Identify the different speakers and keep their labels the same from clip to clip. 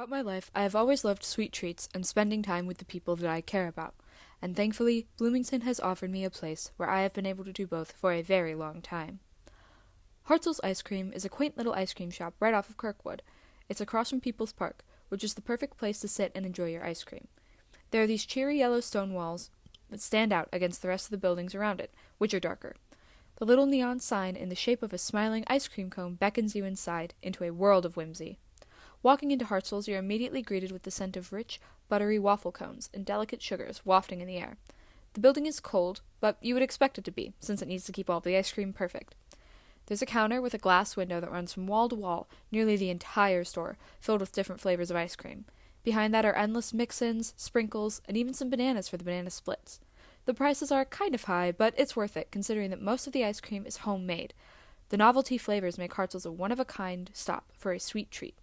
Speaker 1: Throughout my life, I have always loved sweet treats and spending time with the people that I care about, and thankfully, Bloomington has offered me a place where I have been able to do both for a very long time. Hartzell's Ice Cream is a quaint little ice cream shop right off of Kirkwood. It's across from People's Park, which is the perfect place to sit and enjoy your ice cream. There are these cheery yellow stone walls that stand out against the rest of the buildings around it, which are darker. The little neon sign in the shape of a smiling ice cream cone beckons you inside into a world of whimsy. Walking into Hartzell's, you're immediately greeted with the scent of rich, buttery waffle cones and delicate sugars wafting in the air. The building is cold, but you would expect it to be, since it needs to keep all of the ice cream perfect. There's a counter with a glass window that runs from wall to wall, nearly the entire store, filled with different flavors of ice cream. Behind that are endless mix-ins, sprinkles, and even some bananas for the banana splits. The prices are kind of high, but it's worth it, considering that most of the ice cream is homemade. The novelty flavors make Hartzell's a one-of-a-kind stop for a sweet treat.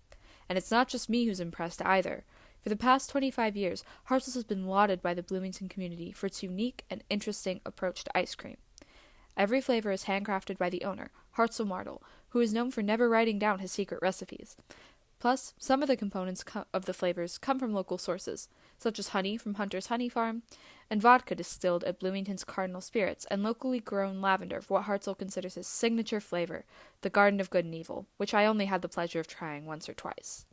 Speaker 1: And it's not just me who's impressed either. For the past 25 years, Hartzell's has been lauded by the Bloomington community for its unique and interesting approach to ice cream. Every flavor is handcrafted by the owner, Hartzell Martel, who is known for never writing down his secret recipes. Plus, some of the components of the flavors come from local sources, such as honey from Hunter's Honey Farm, and vodka distilled at Bloomington's Cardinal Spirits, and locally grown lavender for what Hartzell considers his signature flavor, the Garden of Good and Evil, which I only had the pleasure of trying once or twice.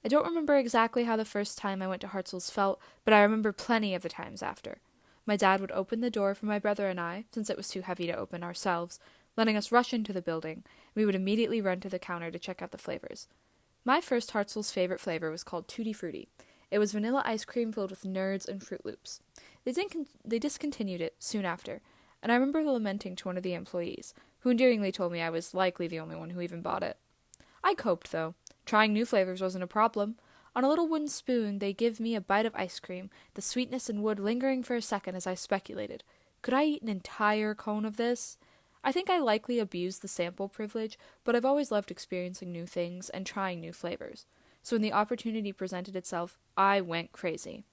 Speaker 1: I don't remember exactly how the first time I went to Hartzell's felt, but I remember plenty of the times after. My dad would open the door for my brother and I, since it was too heavy to open ourselves, letting us rush into the building. We would immediately run to the counter to check out the flavors. My first Hartzell's favorite flavor was called Tutti Frutti. It was vanilla ice cream filled with Nerds and Fruit Loops. They discontinued it soon after, and I remember lamenting to one of the employees, who endearingly told me I was likely the only one who even bought it. I coped, though. Trying new flavors wasn't a problem. On a little wooden spoon, they give me a bite of ice cream, the sweetness and wood lingering for a second as I speculated. Could I eat an entire cone of this? I think I likely abused the sample privilege, but I've always loved experiencing new things and trying new flavors. So when the opportunity presented itself, I went crazy.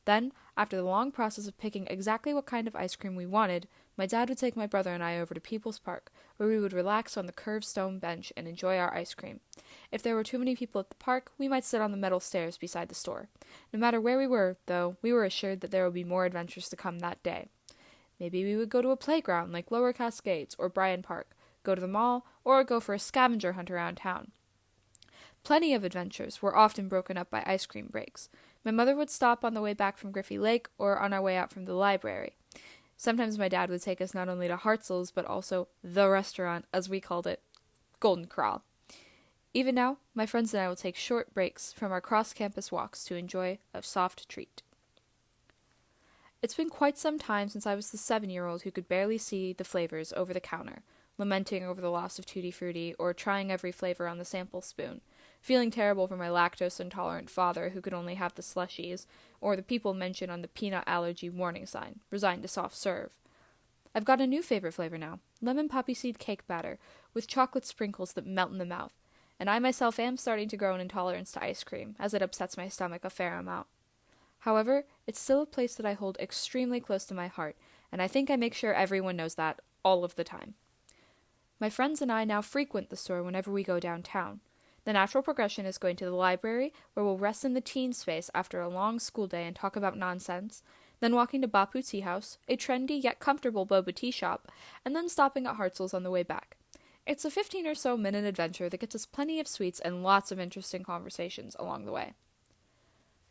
Speaker 1: Then, after the long process of picking exactly what kind of ice cream we wanted, my dad would take my brother and I over to People's Park, where we would relax on the curved stone bench and enjoy our ice cream. If there were too many people at the park, we might sit on the metal stairs beside the store. No matter where we were, though, we were assured that there would be more adventures to come that day. Maybe we would go to a playground like Lower Cascades or Bryan Park, go to the mall, or go for a scavenger hunt around town. Plenty of adventures were often broken up by ice cream breaks. My mother would stop on the way back from Griffey Lake or on our way out from the library. Sometimes my dad would take us not only to Hartzell's, but also the restaurant, as we called it, Golden Corral. Even now, my friends and I will take short breaks from our cross-campus walks to enjoy a soft treat. It's been quite some time since I was the 7-year-old who could barely see the flavors over the counter, lamenting over the loss of Tutti Frutti or trying every flavor on the sample spoon, feeling terrible for my lactose-intolerant father who could only have the slushies, or the people mentioned on the peanut allergy warning sign, resigned to soft serve. I've got a new favorite flavor now, lemon poppy seed cake batter, with chocolate sprinkles that melt in the mouth, and I myself am starting to grow an intolerance to ice cream, as it upsets my stomach a fair amount. However, it's still a place that I hold extremely close to my heart, and I think I make sure everyone knows that all of the time. My friends and I now frequent the store whenever we go downtown. The natural progression is going to the library, where we'll rest in the teen space after a long school day and talk about nonsense, then walking to Bapu Tea House, a trendy yet comfortable boba tea shop, and then stopping at Hartzell's on the way back. It's a 15 or so minute adventure that gets us plenty of sweets and lots of interesting conversations along the way.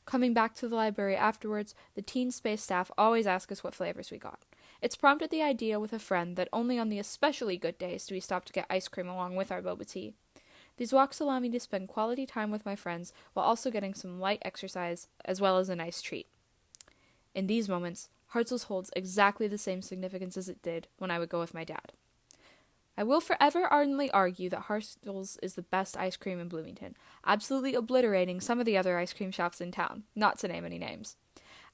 Speaker 1: Coming back to the library afterwards, the teen space staff always ask us what flavors we got. It's prompted the idea with a friend that only on the especially good days do we stop to get ice cream along with our boba tea. These walks allow me to spend quality time with my friends while also getting some light exercise as well as a nice treat. In these moments, Hartzell's holds exactly the same significance as it did when I would go with my dad. I will forever ardently argue that Hartzell's is the best ice cream in Bloomington, absolutely obliterating some of the other ice cream shops in town, not to name any names.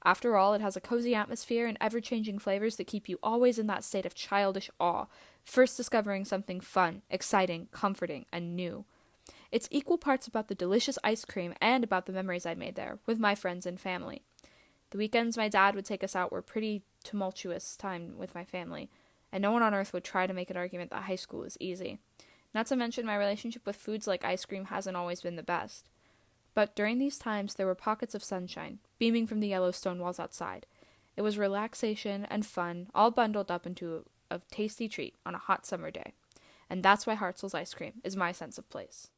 Speaker 1: After all, it has a cozy atmosphere and ever-changing flavors that keep you always in that state of childish awe, first discovering something fun, exciting, comforting, and new. It's equal parts about the delicious ice cream and about the memories I made there, with my friends and family. The weekends my dad would take us out were pretty tumultuous time with my family, and no one on earth would try to make an argument that high school is easy. Not to mention my relationship with foods like ice cream hasn't always been the best. But during these times, there were pockets of sunshine, beaming from the yellow stone walls outside. It was relaxation and fun, all bundled up into a tasty treat on a hot summer day. And that's why Hartzell's ice cream is my sense of place.